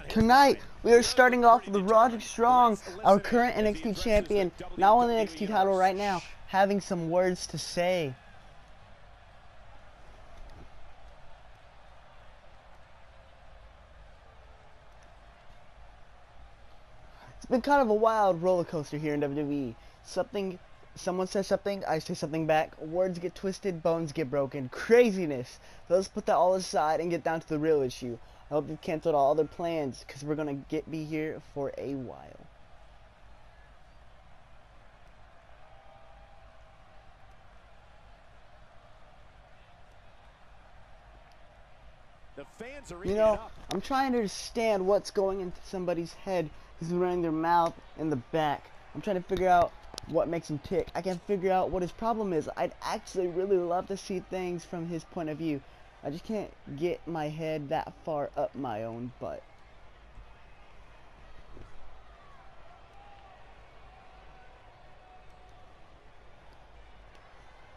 Tonight, we are starting off with Roderick Strong, our current NXT champion, now on the NXT title right now, having some words to say. It's been kind of a wild roller coaster here in WWE. Someone says something, I say something back, words get twisted, bones get broken, craziness. So let's put that all aside and get down to the real issue. I hope you've canceled all other plans, because we're going to be here for a while. The fans are I'm trying to understand what's going into somebody's head who's running their mouth in the back. I'm trying to figure out what makes him tick. I can't figure out what his problem is. I'd actually really love to see things from his point of view. I just can't get my head that far up my own butt.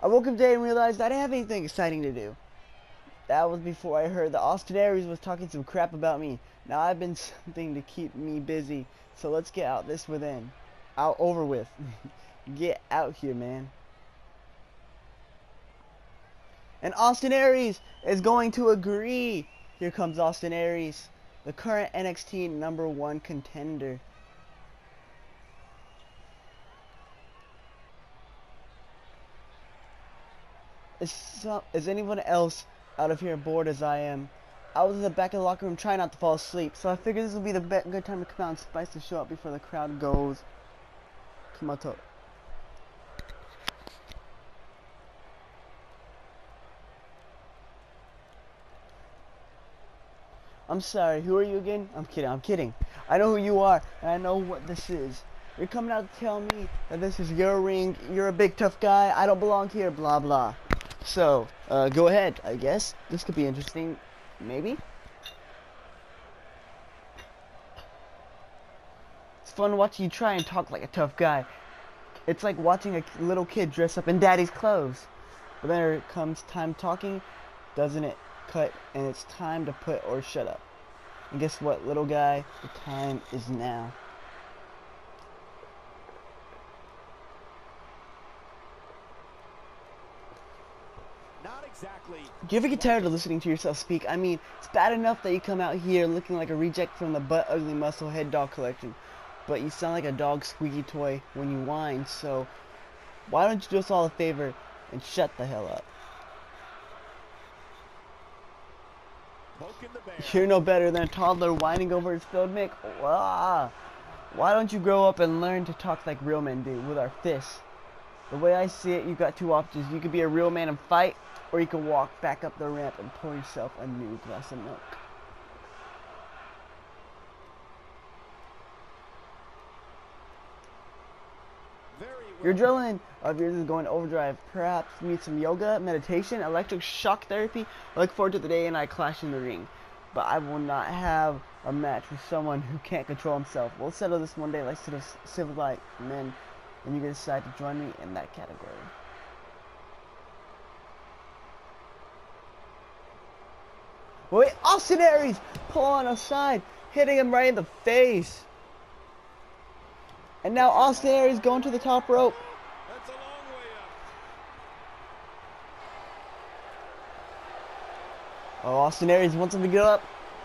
I woke up today and realized I didn't have anything exciting to do. That was before I heard that Austin Aries was talking some crap about me. Now I've been something to keep me busy. So let's get out this within. Over with. Get out here, man. And Austin Aries is going to agree. Here comes Austin Aries, the current NXT #1 contender. Is anyone else out of here bored as I am? I was in the back of the locker room trying not to fall asleep, so I figured this would be the good time to come out and spice the show up before the crowd goes. Come on, talk. I'm sorry, who are you again? I'm kidding. I know who you are, and I know what this is. You're coming out to tell me that this is your ring, you're a big tough guy, I don't belong here, blah blah. So, go ahead, I guess. This could be interesting, maybe? It's fun watching you try and talk like a tough guy. It's like watching a little kid dress up in daddy's clothes. But then there comes time talking, doesn't it? Cut, and it's time to put or shut up. And guess what, little guy? The time is now. not exactly. Do you ever get tired of listening to yourself speak? I mean, it's bad enough that you come out here looking like a reject from the Butt Ugly Muscle Head dog collection, but you sound like a dog squeaky toy when you whine, so why don't you do us all a favor and shut the hell up? You're no better than a toddler whining over his spilled milk. Why don't you grow up and learn to talk like real men do, with our fists? The way I see it, you've got two options. You could be a real man and fight, or you can walk back up the ramp and pour yourself a new glass of milk. Your adrenaline of yours is going overdrive. Perhaps you need some yoga, meditation, electric shock therapy. I look forward to the day and I clash in the ring. But I will not have a match with someone who can't control himself. We'll settle this one day like civilized men, and you can decide to join me in that category. Wait, Austin Aries pulling aside, hitting him right in the face. And now Austin Aries going to the top rope. That's a long way up. Oh, Austin Aries wants him to get up.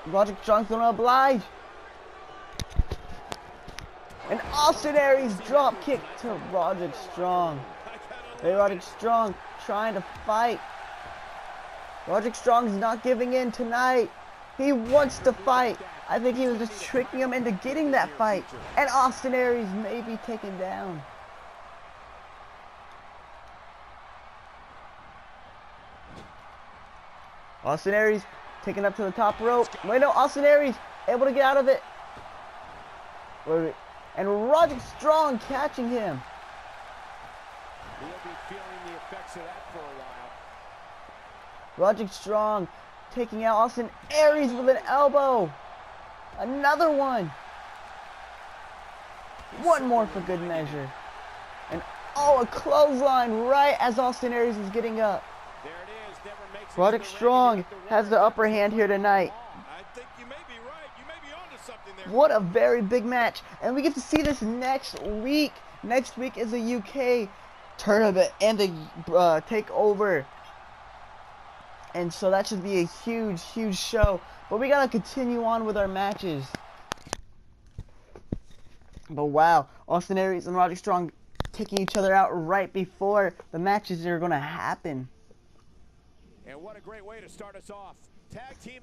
Roderick Strong's gonna oblige. And Austin Aries drop kick to Roderick Strong. Hey, Roderick Strong trying to fight. Roderick Strong's not giving in tonight. He wants to fight. I think he was just tricking him into getting that fight. And Austin Aries may be taken down. Austin Aries taken up to the top rope. Wait, no, Austin Aries able to get out of it. And Roderick Strong catching him. He'll be feeling the effects of that for a while. Roderick Strong taking out Austin Aries with an elbow. Another one. One more for good measure. And oh, a clothesline right as Austin Aries is getting up. There it is. Never makes it Roderick to the ring Strong to get the has the upper hand here tonight. I think you may be right. You may be What a very big match. And we get to see this next week. Next week is a UK tournament and a takeover. And so that should be a huge, huge show. But we gotta continue on with our matches. But wow, Austin Aries and Roderick Strong taking each other out right before the matches are gonna happen. And what a great way to start us off.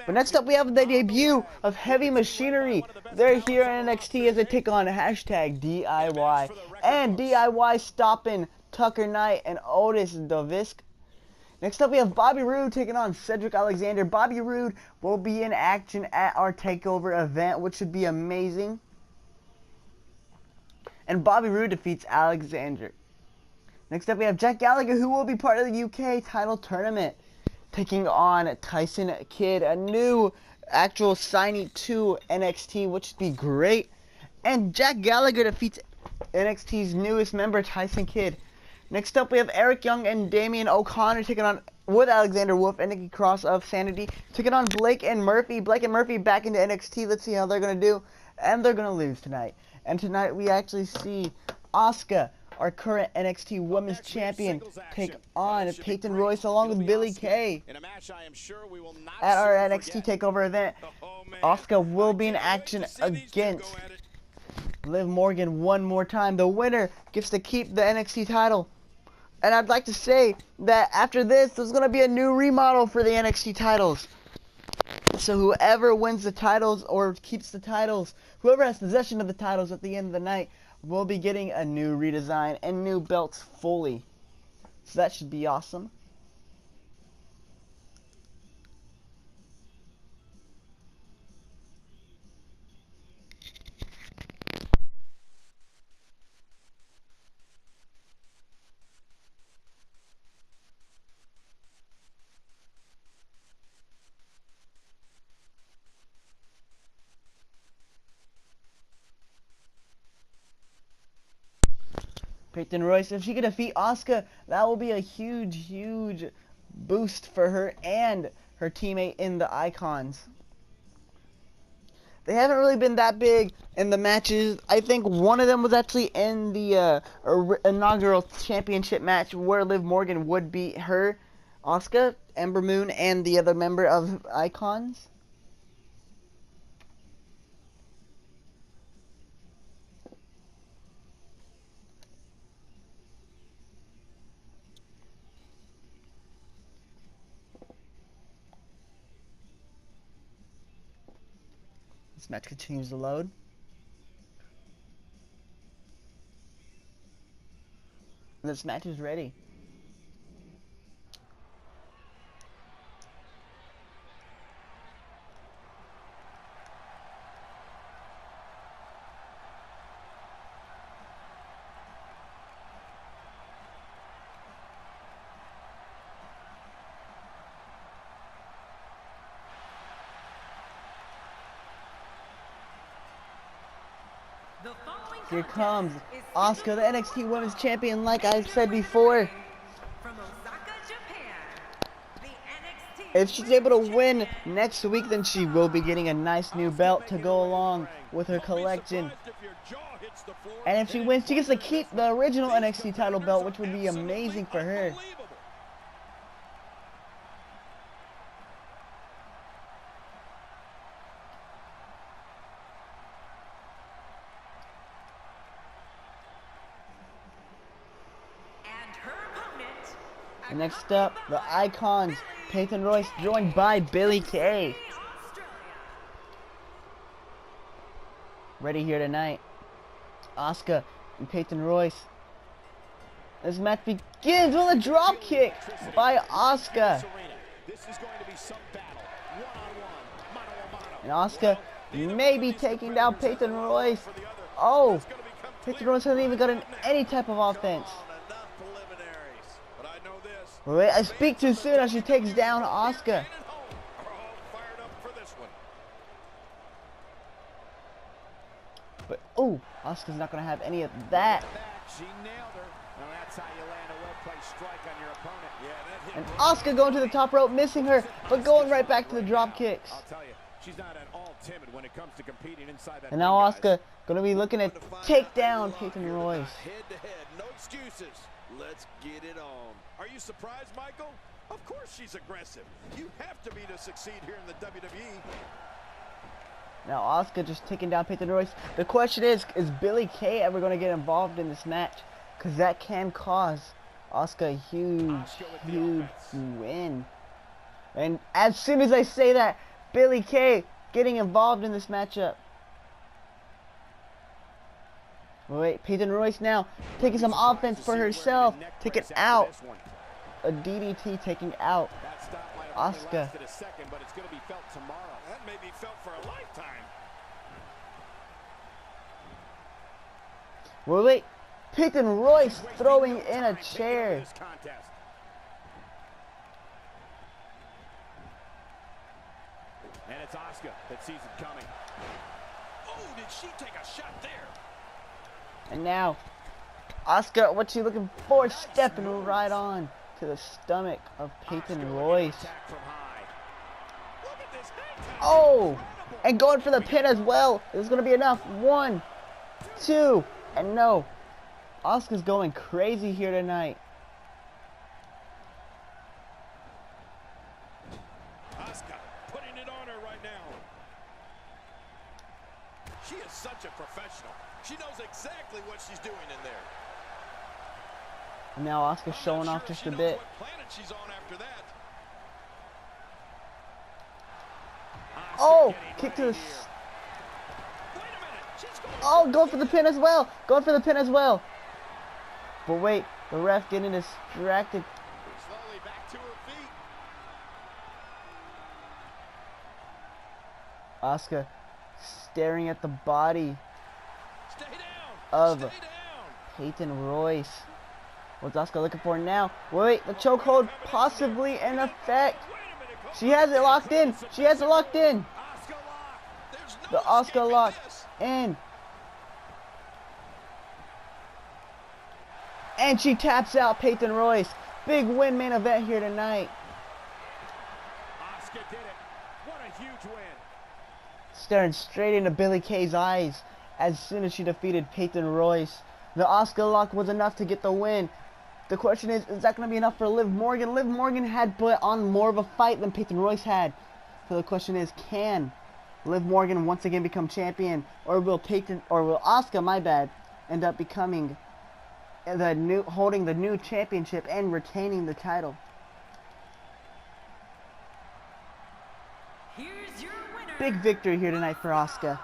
But next up we have the debut of Heavy Machinery. They're here in NXT as they take on hashtag DIY. And DIY stopping Tucker Knight and Otis Dovisk. Next up we have Bobby Roode taking on Cedric Alexander. Bobby Roode will be in action at our takeover event, which should be amazing. And Bobby Roode defeats Alexander. Next up we have Jack Gallagher, who will be part of the UK title tournament, taking on Tyson Kidd, a new actual signee to NXT, which would be great. And Jack Gallagher defeats NXT's newest member, Tyson Kidd. Next up, we have Eric Young and Damian O'Connor taking on, with Alexander Wolf and Nikki Cross of Sanity, taking on Blake and Murphy. Blake and Murphy back into NXT. Let's see how they're going to do. And they're going to lose tonight. And tonight, we actually see Auska, our current NXT Women's Champion, take on Peyton Royce along with Billie Kay. At our NXT TakeOver event, Auska will be in action against Liv Morgan one more time. The winner gets to keep the NXT title. And I'd like to say that after this, there's going to be a new remodel for the NXT titles. So whoever wins the titles or keeps the titles, whoever has possession of the titles at the end of the night, will be getting a new redesign and new belts fully. So that should be awesome. Peyton Royce, if she can defeat Auska, that will be a huge, huge boost for her and her teammate in the Icons. They haven't really been that big in the matches. I think one of them was actually in the inaugural championship match where Liv Morgan would beat her, Auska, Ember Moon, and the other member of Icons. This match continues to load. This match is ready. Here comes Auska, the NXT Women's Champion, like I said before. If she's able to win next week, then she will be getting a nice new belt to go along with her collection. And if she wins, she gets to keep the original NXT title belt, which would be amazing for her. And next up, the Icons, Peyton Royce, joined by Billie Kay. Ready here tonight, Auska and Peyton Royce. This match begins with a drop kick by Auska. And Auska may be taking down Peyton Royce. Oh, Peyton Royce hasn't even gotten any type of offense. Wait, I speak too soon as she takes down Auska. But, oh, Auska's not going to have any of that. She nailed her. Now that's how you land a well-placed strike on your opponent. And Auska going to the top rope, missing her, but going right back to the drop kicks. I'll tell you, she's not at all timid when it comes to competing inside that. And now ring, Auska gonna be looking to take down Peyton Royce. Head to head, no excuses. Let's get it on. Are you surprised, Michael? Of course she's aggressive. You have to be to succeed here in the WWE. Now Auska just taking down Peyton Royce. The question is Billie Kay ever going to get involved in this match? Because that can cause Auska a huge win. And as soon as I say that, Billie Kay getting involved in this matchup. Wait, Peyton Royce now taking some offense for herself. Taking out a DDT, taking out Auska. But it's going to be felt tomorrow. That may be felt for a lifetime. Wait, Peyton Royce throwing in a chair. And it's Auska that sees it coming. Oh, did she take a shot there? And now, Auska, what she looking for? Stepping right on to the stomach of Peyton Royce. Oh, and going for the pin as well. This is going to be enough. 1, 2, and no. Auska's going crazy here tonight. Auska putting it on her right now. She is such a professional. She knows exactly what she's doing in there. And now Auska's showing off just a bit. What planet she's on after that. Oh, kick to the... Oh, going for the pin as well. Going for the pin as well. But wait, the ref getting distracted. Slowly back to her feet. Auska staring at the body of Peyton Royce. What's Auska looking for now? Wait, the chokehold possibly in effect. She has it locked in. She has it locked in. The Auska lock in. And she taps out Peyton Royce. Big win, main event here tonight. Auska did it. What a huge win. Staring straight into Billie Kay's eyes as soon as she defeated Peyton Royce. The Auska lock was enough to get the win. The question is that going to be enough for Liv Morgan? Liv Morgan had put on more of a fight than Peyton Royce had. So the question is, can Liv Morgan once again become champion, or will Auska, my bad, end up becoming holding the new championship and retaining the title? Here's your winner. Big victory here tonight for Auska.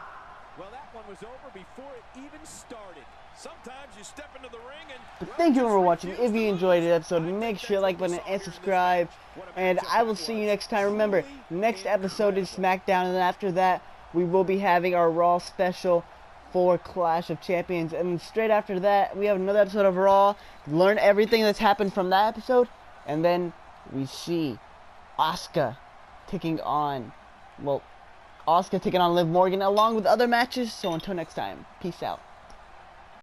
Well, that one was over before it even started. Sometimes you step into the ring and... But thank you for watching. If you enjoyed the episode, make sure you like button and subscribe. And I will see you next time. Remember, next episode is SmackDown, and then after that, we will be having our Raw special for Clash of Champions. And straight after that, we have another episode of Raw. Learn everything that's happened from that episode. And then we see Auska taking on, Liv Morgan along with other matches. So until next time, peace out.